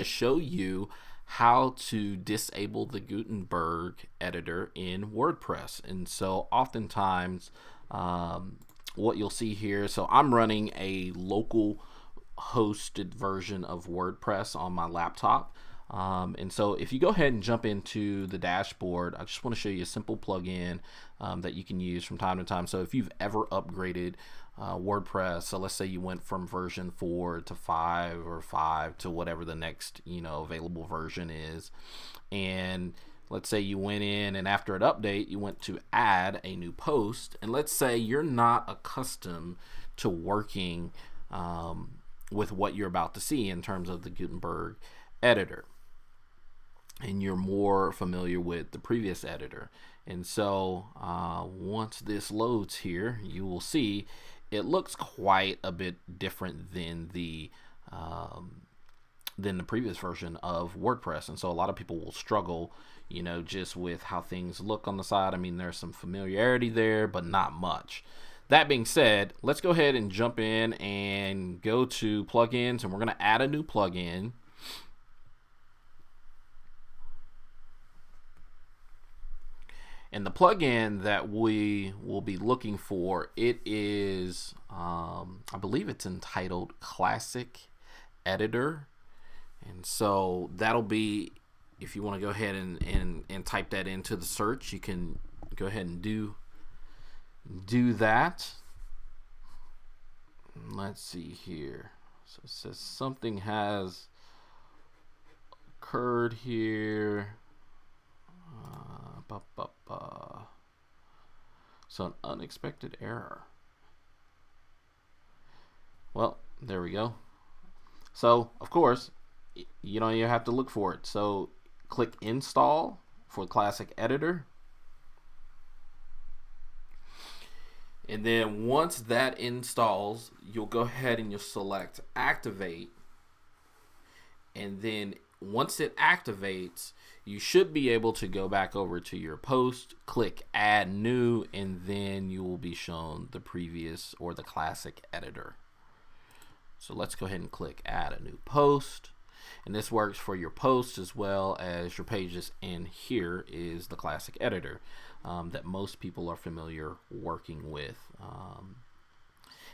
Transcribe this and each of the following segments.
show you how to disable the Gutenberg editor in WordPress. And so oftentimes what you'll see here, so I'm running a local hosted version of WordPress on my laptop. And so if you go ahead and jump into the dashboard, I just want to show you a simple plugin that you can use from time to time. So if you've ever upgraded WordPress, so let's say you went from version 4 to 5 or 5 to whatever the next available version is, and let's say you went in and after an update you went to add a new post, and let's say you're not accustomed to working with what you're about to see in terms of the Gutenberg editor, and you're more familiar with the previous editor. And so once this loads here, you will see it looks quite a bit different than the previous version of WordPress. And so a lot of people will struggle, just with how things look on the side. I mean, there's some familiarity there, but not much. That being said, let's go ahead and jump in and go to plugins, and we're going to add a new plugin. And the plugin that we will be looking for, it is, I believe it's entitled Classic Editor. And so that'll be, if you want to go ahead and type that into the search, you can go ahead and do that. Let's see here. So it says something has occurred here. So an unexpected error. Well, there we go. So of course, you have to look for it. So click install for Classic Editor. And then once that installs, you'll go ahead and you'll select activate. And then once it activates, you should be able to go back over to your post, click add new, and then you will be shown the previous or the classic editor. So let's go ahead and click add a new post. And this works for your posts as well as your pages. And here is the classic editor that most people are familiar working with.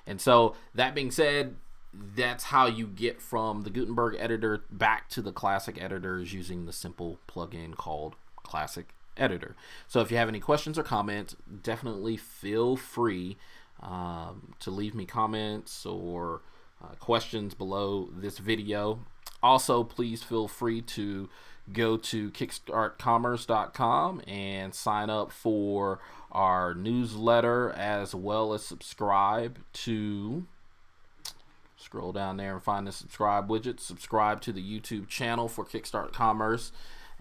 And so that being said, that's how you get from the Gutenberg editor back to the classic editors using the simple plugin called Classic Editor. So if you have any questions or comments, definitely feel free to leave me comments or questions below this video. Also, please feel free to go to kickstartcommerce.com and sign up for our newsletter, as well as subscribe to, scroll down there and find the subscribe widget, subscribe to the YouTube channel for Kickstart Commerce,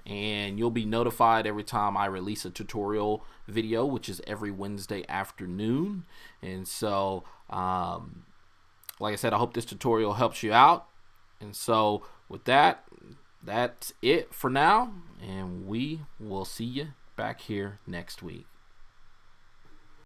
and you'll be notified every time I release a tutorial video, which is every Wednesday afternoon. And so like I said, I hope this tutorial helps you out. And so with that, that's it for now, and we will see you back here next week.